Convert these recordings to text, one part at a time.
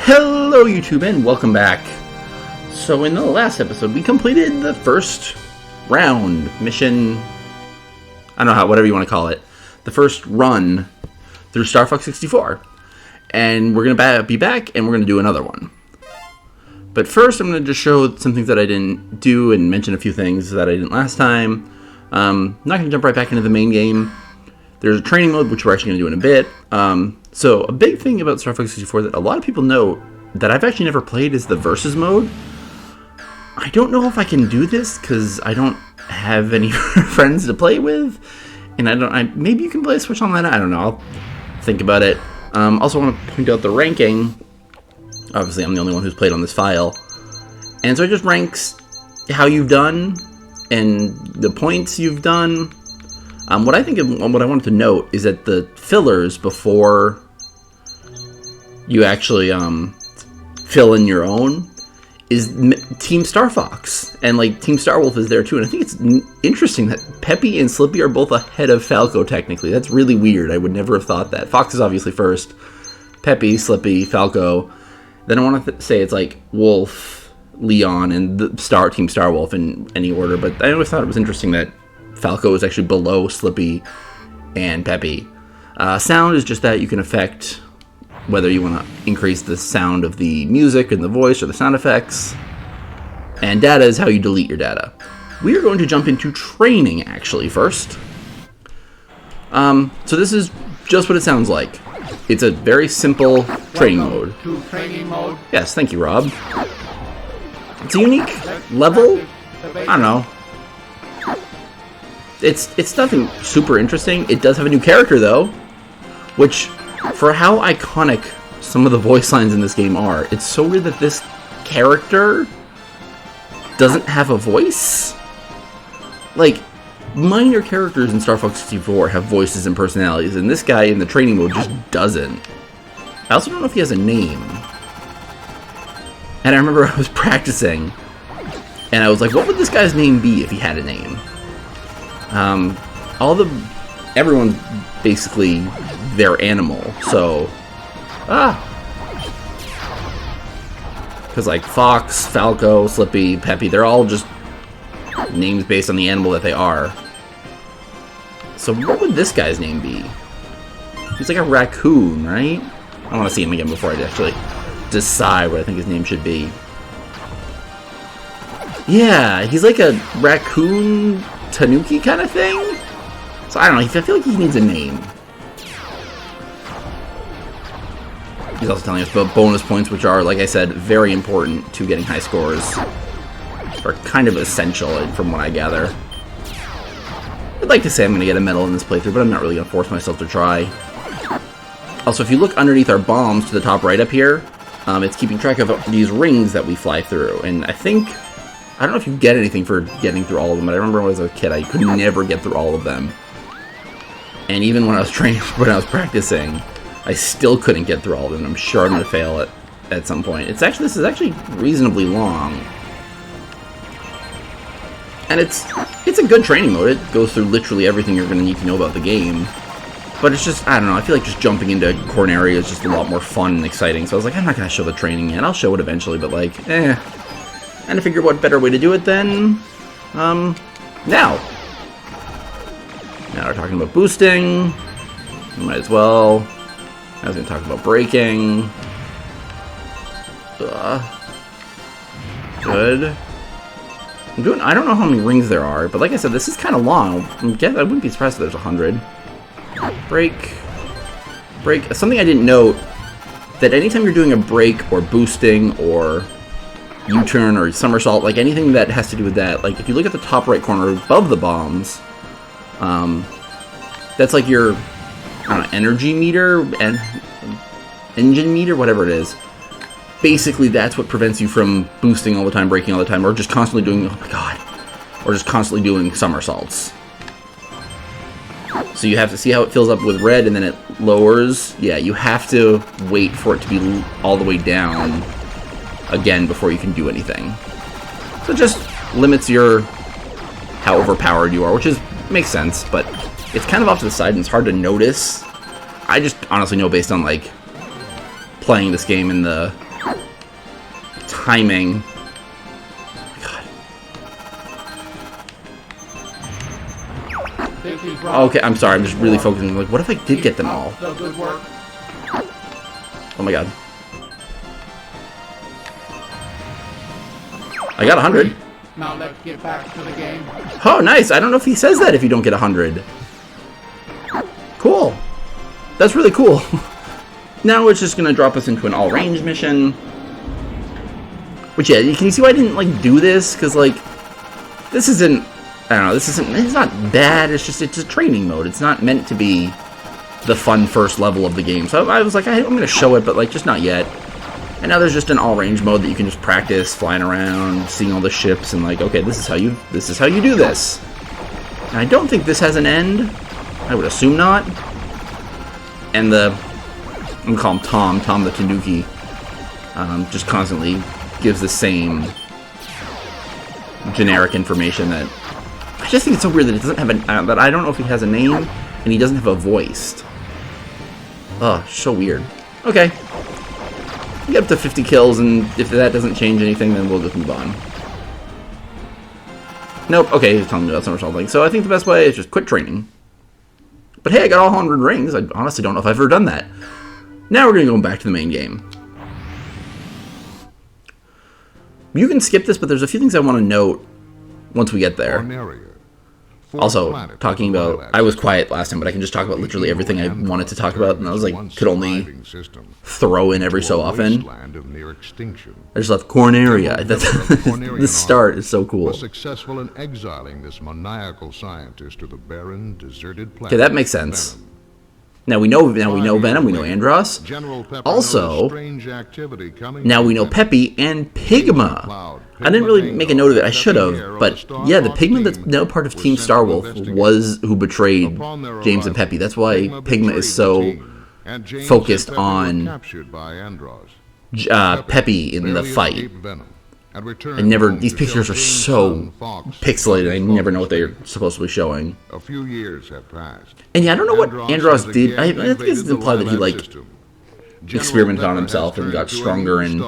Hello YouTube and welcome back. So in the last episode we completed the first round, mission, I don't know whatever you want to call it, the first run through Star Fox 64. And we're going to be back and we're going to do another one. But first I'm going to just show some things that I didn't do and mention a few things that I didn't last time. I'm not going to jump right back into the main game. There's a training mode, which we're actually going to do in a bit. So a big thing about Star Fox 64 that a lot of people know that I've actually never played is the Versus mode. I don't know if I can do this because I don't have any friends to play with, and maybe you can play a Switch Online. I don't know. I'll think about it. Also, want to point out the ranking. Obviously, I'm the only one who's played on this file, and so it just ranks how you've done and the points you've done. What I wanted to note is that the fillers before you actually fill in your own is Team Star Fox, and like Team Star Wolf is there too. And I think it's interesting that Peppy and Slippy are both ahead of Falco. Technically, that's really weird. I would never have thought that. Fox is obviously first, Peppy, Slippy, Falco. Then I want to say it's like Wolf, Leon, and the Team Star Wolf in any order. But I always thought it was interesting that Falco is actually below Slippy and Peppy. Sound is just that you can affect whether you want to increase the sound of the music and the voice or the sound effects. And data is how you delete your data. We are going to jump into training actually first. So this is just what it sounds like. It's a very simple training mode. Training mode. Yes, thank you, Rob. It's a unique level. I don't know. It's nothing super interesting. It does have a new character though, which, for how iconic some of the voice lines in this game are, it's so weird that this character doesn't have a voice. Like, minor characters in Star Fox 64 have voices and personalities, and this guy in the training mode just doesn't. I also don't know if he has a name. And I remember I was practicing, and I was like, what would this guy's name be if he had a name? Everyone's basically their animal, so, because like Fox, Falco, Slippy, Peppy, they're all just names based on the animal that they are. So what would this guy's name be? He's like a raccoon, right? I want to see him again before I actually decide what I think his name should be. Yeah, he's like a raccoon tanuki kind of thing? So I don't know, I feel like he needs a name. He's also telling us about bonus points, which are, like I said, very important to getting high scores. Or kind of essential, from what I gather. I'd like to say I'm going to get a medal in this playthrough, but I'm not really going to force myself to try. Also, if you look underneath our bombs to the top right up here, it's keeping track of these rings that we fly through. And I don't know if you get anything for getting through all of them, but I remember when I was a kid, I could never get through all of them. And even when I was training, when I was practicing, I still couldn't get through all of them. I'm sure I'm going to fail it at some point. This is actually reasonably long. And it's a good training mode. It goes through literally everything you're going to need to know about the game. But it's just, I don't know, I feel like just jumping into Corneria is just a lot more fun and exciting. So I was like, I'm not going to show the training yet. I'll show it eventually, but like, And I figured what better way to do it than, now. Now we're talking about boosting. Might as well. I was going to talk about braking. Good. I don't know how many rings there are, but like I said, this is kind of long. I wouldn't be surprised if there's 100. Brake. Something I didn't note, that anytime you're doing a brake or boosting or U-turn or somersault, like anything that has to do with that, like if you look at the top right corner above the bombs, that's like your, I don't know, energy meter and engine meter, whatever it is. Basically, that's what prevents you from boosting all the time, braking all the time, or just constantly doing, oh my god, or just constantly doing somersaults. So you have to see how it fills up with red and then it lowers. Yeah, you have to wait for it to be all the way down again before you can do anything. So it just limits how overpowered you are, which makes sense, but it's kind of off to the side and it's hard to notice. I just honestly know based on like playing this game in the timing. God. Okay, I'm sorry. I'm just really focusing. Like, what if I did get them all? Oh my god. I got 100. Now let's get back to the game. Oh, nice. I don't know if he says that if you don't get 100. Cool. That's really cool. Now it's just going to drop us into an all-range mission. Which, yeah, can you see why I didn't, like, do this? Because, like, this isn't, I don't know, it's not bad. It's just, it's a training mode. It's not meant to be the fun first level of the game. So I was like, I'm going to show it, but, like, just not yet. And now there's just an all-range mode that you can just practice flying around, seeing all the ships, and like, okay, this is how you do this. And I don't think this has an end. I would assume not. And I'm gonna call him Tom the Tanuki, just constantly gives the same generic information that I just think it's so weird that it doesn't have that I don't know if he has a name and he doesn't have a voice. Oh, so weird. Okay. Get up to 50 kills, and if that doesn't change anything, then we'll just move on. Nope, okay, he's telling me about somersaulting. So I think the best way is just quit training. But hey, I got all 100 rings. I honestly don't know if I've ever done that. Now we're going to go back to the main game. You can skip this, but there's a few things I want to note once we get there. Also, talking about, I was quiet last time, but I can just talk about literally everything I wanted to talk about, and I was like, could only throw in every so often. I just left Corneria. The start is so cool. Successful in exiling this maniacal scientist to the barren, deserted planet. Okay, that makes sense. Now we know Venom, we know Andross. Also, now we know Peppy and Pigma. I didn't really make a note of it, I should have, but yeah, the Pigma that's now part of Team Starwolf was who betrayed James and Peppy. That's why Pigma is so focused on Peppy in the fight. These pictures are so pixelated, I never know what they're supposed to be showing. A few years have passed. And yeah, I don't know what Andross did. I think it's implied that he, like, experimented on himself and got stronger and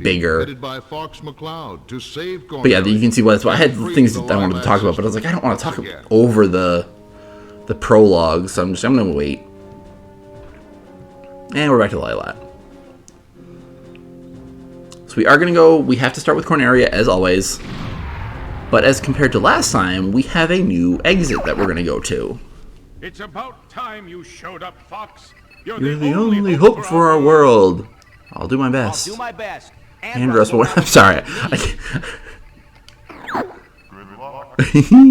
bigger. But yeah, you can see why that's why I had things that I wanted to talk about, but I was like, I don't want to talk over the prologue, so I'm gonna wait. And we're back to Lylat. So we are going to go, we have to start with Corneria, as always. But as compared to last time, we have a new exit that we're going to go to. It's about time you showed up, Fox. You're the only hope for our world. I'll do my best. I'll do my best. Andross, I'm sorry.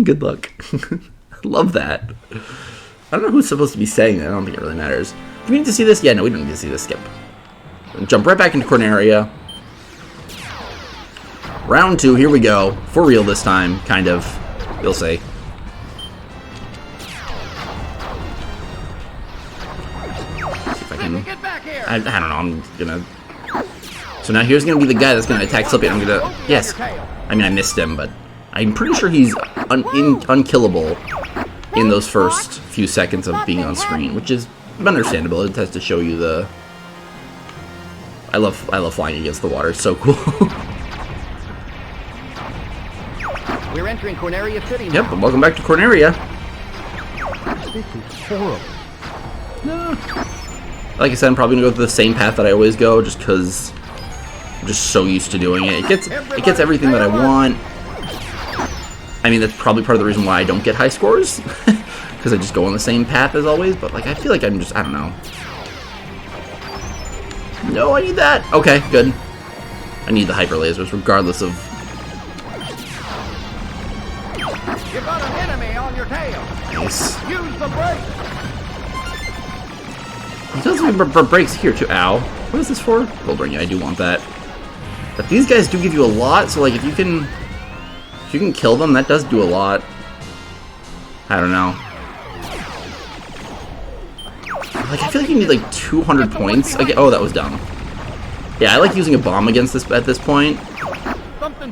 Good luck. I love that. I don't know who's supposed to be saying that. I don't think it really matters. Do we need to see this? Yeah, no, we don't need to see this. Skip. Jump right back into Corneria. Round 2, here we go. For real this time, kind of. You'll see. See if I can... I don't know, I'm gonna... So now here's gonna be the guy that's gonna attack Slippy. I'm gonna... Yes. I mean, I missed him, but... I'm pretty sure he's unkillable in those first few seconds of being on screen, which is understandable. It has to show you the... I love flying against the water. It's so cool. We're entering Corneria City now. Yep, welcome back to Corneria. This is horrible. No. Like I said, I'm probably gonna go through the same path that I always go, just because I'm just so used to doing it. It gets everything that I want. I mean, that's probably part of the reason why I don't get high scores, because I just go on the same path as always. But like, I feel like I'm just, I don't know. No, I need that. Okay, good. I need the hyper lasers, regardless of. You've got an enemy on your tail. Nice. Use the brake. He does give brakes here too. Ow. What is this for? We'll bring you. I do want that. But these guys do give you a lot, so like if you can kill them, that does do a lot. I don't know. Like, I feel like you need like 200 points. Oh, that was dumb. Yeah, I like using a bomb against this at this point,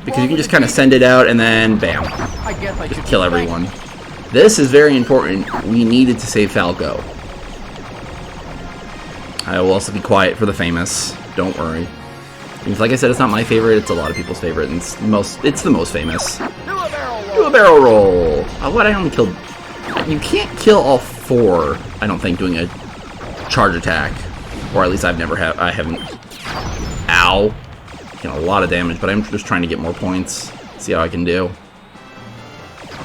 because you can just kind of send it out and then bam, just kill everyone. This is very important. We needed to save Falco. I will also be quiet for the famous. Don't worry. Because like I said, it's not my favorite, it's a lot of people's favorite, and it's the most famous. Do a barrel roll. Do a barrel roll! What, I only killed... You can't kill all 4, I don't think, doing a charge attack. Or at least I haven't... Ow. Getting a lot of damage, but I'm just trying to get more points. See how I can do.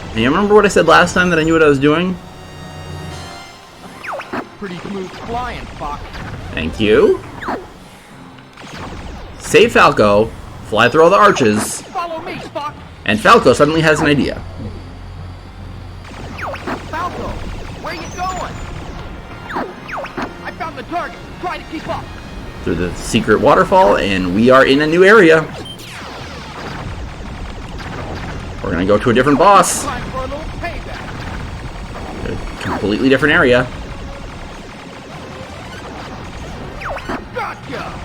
And you remember what I said last time that I knew what I was doing? Pretty smooth flying, Fox. Thank you. Save Falco, fly through all the arches, Follow me, Fox. and Falco suddenly has an idea. Falco, where you going? I found the target. Try to keep up. Through the secret waterfall, and we are in a new area. We're gonna go to a different boss. Time for a little payback. A completely different area. Gotcha.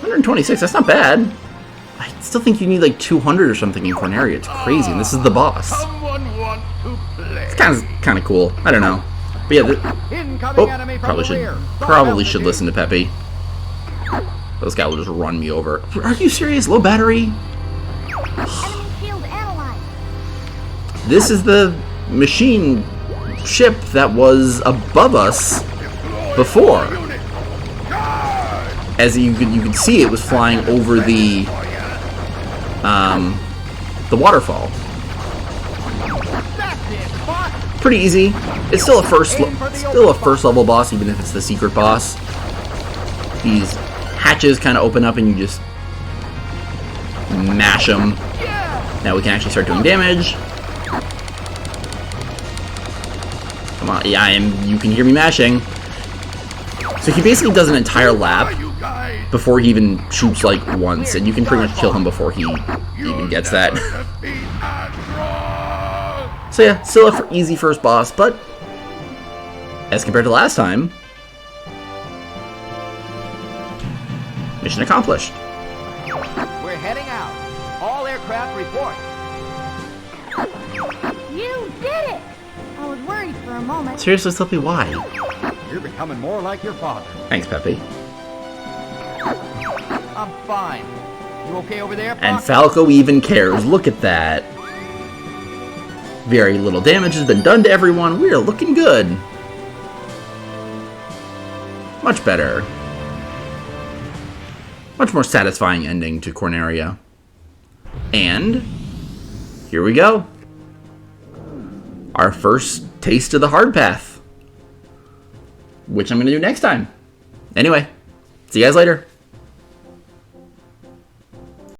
126, that's not bad. I still think you need like 200 or something in Corneria. It's crazy, and this is the boss. Someone want to play? It's kind of cool. I don't know. But yeah, Incoming enemy from probably the rear. should listen to Peppy. Those guys will just run me over. Are you serious? Low battery? Enemy shield analyzed. This is the machine ship that was above us before. As you could see, it was flying over the waterfall. That's it, Fox. Pretty easy. It's still a first level boss, even if it's the secret boss. These hatches kind of open up, and you just mash them. Now we can actually start doing damage. Come on, yeah, you can hear me mashing. So he basically does an entire lap before he even shoots like once, and you can pretty much kill him before he even gets that. So yeah, still a easy first boss, but as compared to last time, mission accomplished. We're heading out. All aircraft report. You did it! I was worried for a moment. Seriously, Slippy, why? You're becoming more like your father. Thanks, Peppy. I'm fine. You okay over there, Fox? And Falco even cares. Look at that. Very little damage has been done to everyone. We are looking good. Much better. Much more satisfying ending to Corneria. And here we go. Our first taste of the hard path. Which I'm going to do next time. Anyway, see you guys later.